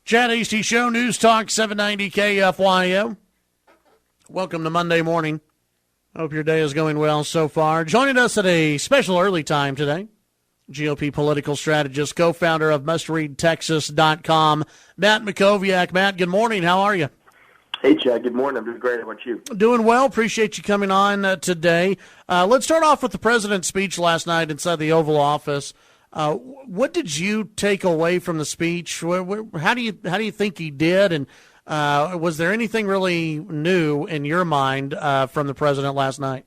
Chad Hasty Show, News Talk 790 KFYO. Welcome to Monday morning. Hope your day is going well so far. Joining us at a special early time today, GOP political strategist, co-founder of MustReadTexas.com, Matt Mackowiak. Matt, good morning. How are you? Hey, Chad. Good morning. I'm doing great. How about you? Doing well. Appreciate you coming on today. Let's start off with the president's speech last night inside the Oval Office. What did you take away from the speech? How do you think he did? And was there anything really new in your mind from the president last night?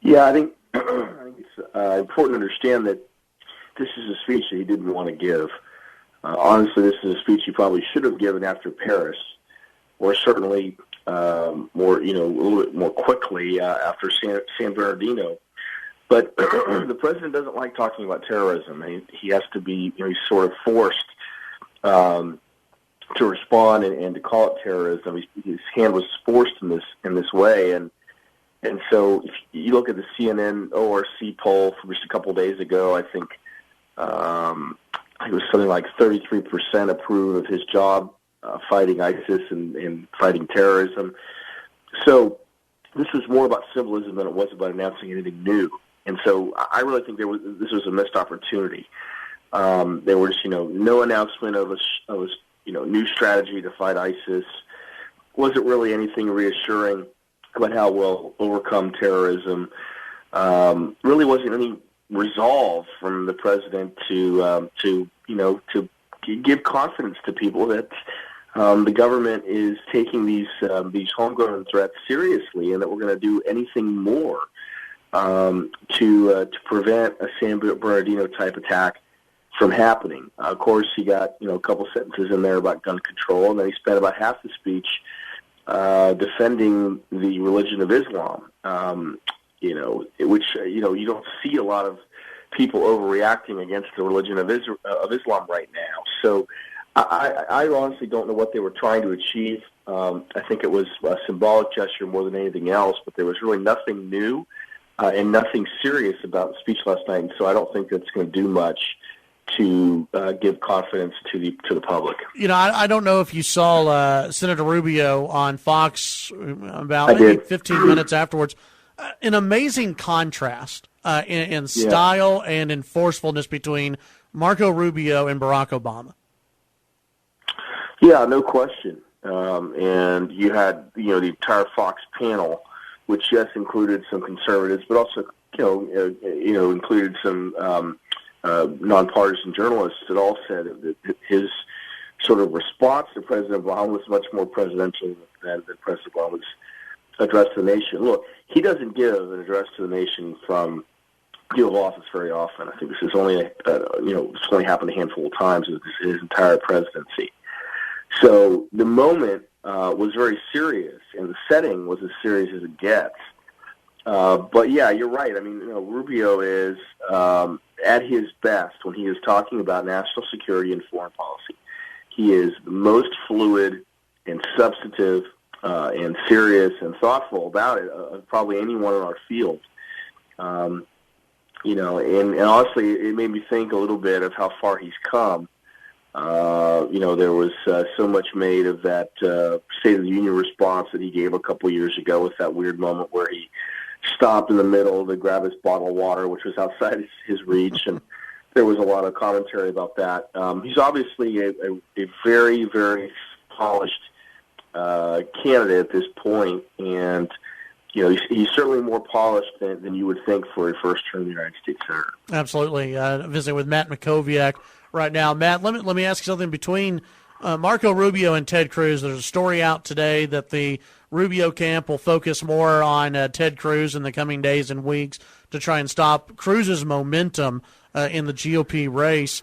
Yeah, I think it's important to understand that this is a speech that he didn't want to give. Honestly, this is a speech he probably should have given after Paris, or certainly more, a little bit more quickly after San Bernardino. But the president doesn't like talking about terrorism. He has to be, he's sort of forced to respond and to call it terrorism. His hand was forced in this way, and so if you look at the CNN ORC poll from just a couple of days ago, I think it was something like 33% approve of his job fighting ISIS and fighting terrorism. So this was more about symbolism than it was about announcing anything new. And so I really think this was a missed opportunity. There was, no announcement of a new strategy to fight ISIS. Wasn't really anything reassuring about how we'll overcome terrorism. Really wasn't any resolve from the president to give confidence to people that the government is taking these homegrown threats seriously, and that we're going to do anything more to prevent a San Bernardino type attack from happening. Of course, he got a couple sentences in there about gun control, and then he spent about half the speech defending the religion of Islam. Which you don't see a lot of people overreacting against the religion of Islam right now. So I honestly don't know what they were trying to achieve. I think it was a symbolic gesture more than anything else, but there was really nothing new and nothing serious about the speech last night, and so I don't think that's going to do much to give confidence to the public. I don't know if you saw Senator Rubio on Fox about maybe 15 minutes afterwards. An amazing contrast in style and in forcefulness between Marco Rubio and Barack Obama. Yeah, no question. And you had, the entire Fox panel, which, yes, included some conservatives, but also, included some nonpartisan journalists that all said that his sort of response to President Obama was much more presidential than President Obama's address to the nation. Look, he doesn't give an address to the nation from the Oval Office very often. I think this is only, it's only happened a handful of times in his entire presidency. So the moment was very serious, and the setting was as serious as it gets. But yeah, you're right. I mean, Rubio is at his best when he is talking about national security and foreign policy. He is the most fluid and substantive and serious and thoughtful about it of probably anyone in our field. And honestly, it made me think a little bit of how far he's come. There was so much made of that State of the Union response that he gave a couple years ago with that weird moment where he stopped in the middle to grab his bottle of water, which was outside his reach, and there was a lot of commentary about that. He's obviously a very, very polished candidate at this point, and he's certainly more polished than you would think for a first-term United States Senator. Absolutely. Visiting with Matt Mackowiak right now. Matt, let me ask you something. Between Marco Rubio and Ted Cruz, there's a story out today that the Rubio camp will focus more on Ted Cruz in the coming days and weeks to try and stop Cruz's momentum in the GOP race.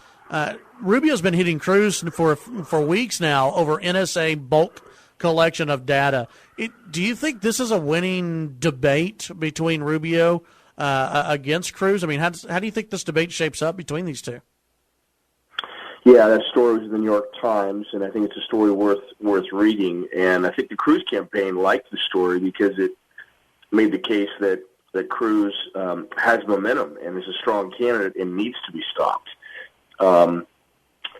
Rubio's been hitting Cruz for weeks now over NSA bulk collection of data. Do you think this is a winning debate between Rubio against Cruz? I mean, how do you think this debate shapes up between these two? Yeah, that story was in the New York Times, and I think it's a story worth reading. And I think the Cruz campaign liked the story because it made the case that Cruz has momentum and is a strong candidate and needs to be stopped.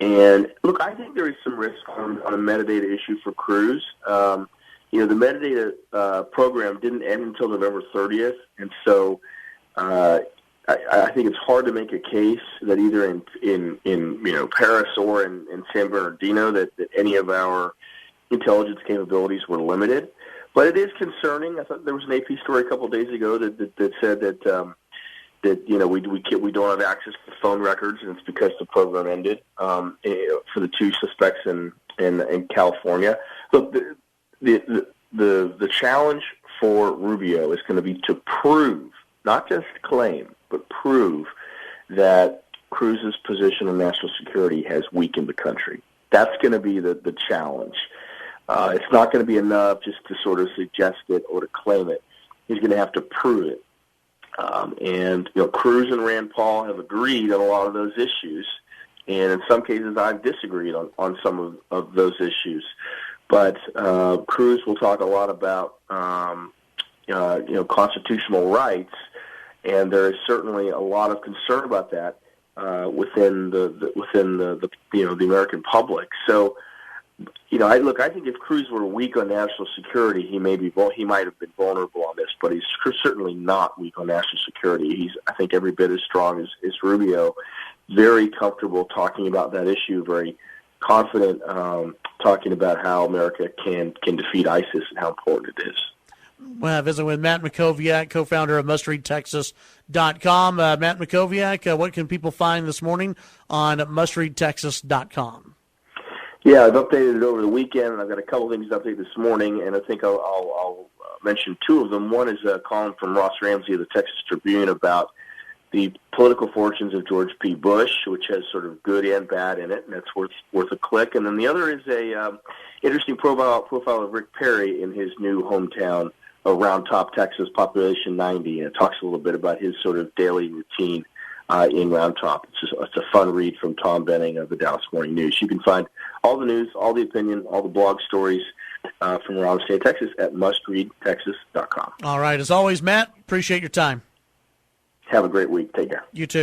And look, I think there is some risk on a metadata issue for Cruz. The metadata program didn't end until November 30th, and so I think it's hard to make a case that either in Paris or in San Bernardino that any of our intelligence capabilities were limited. But it is concerning. I thought there was an AP story a couple of days ago that said that we don't have access to phone records, and it's because the program ended for the two suspects in California. Look, the challenge for Rubio is going to be to prove, not just claim, but prove that Cruz's position on national security has weakened the country. That's going to be the challenge. It's not going to be enough just to sort of suggest it or to claim it. He's going to have to prove it. Cruz and Rand Paul have agreed on a lot of those issues, and in some cases I've disagreed on some of those issues. But Cruz will talk a lot about constitutional rights, and there is certainly a lot of concern about that within the American public. So, I think if Cruz were weak on national security, he might have been vulnerable on this, but he's certainly not weak on national security. He's, I think, every bit as strong as Rubio, very comfortable talking about that issue, very confident talking about how America can defeat ISIS and how important it is. Well, visiting with Matt Mackowiak, co-founder of mustreadtexas.com. Matt Mackowiak, what can people find this morning on mustreadtexas.com? Yeah, I've updated it over the weekend, and I've got a couple things to update this morning, and I think I'll mention two of them. One is a column from Ross Ramsey of the Texas Tribune about the political fortunes of George P. Bush, which has sort of good and bad in it, and that's worth a click. And then the other is a interesting profile of Rick Perry in his new hometown of Round Top, Texas, population 90, and it talks a little bit about his sort of daily routine in Round Top. It's a fun read from Tom Benning of the Dallas Morning News. You can find all the news, all the opinion, all the blog stories from around the state of Texas at mustreadtexas.com. All right. As always, Matt, appreciate your time. Have a great week. Take care. You too.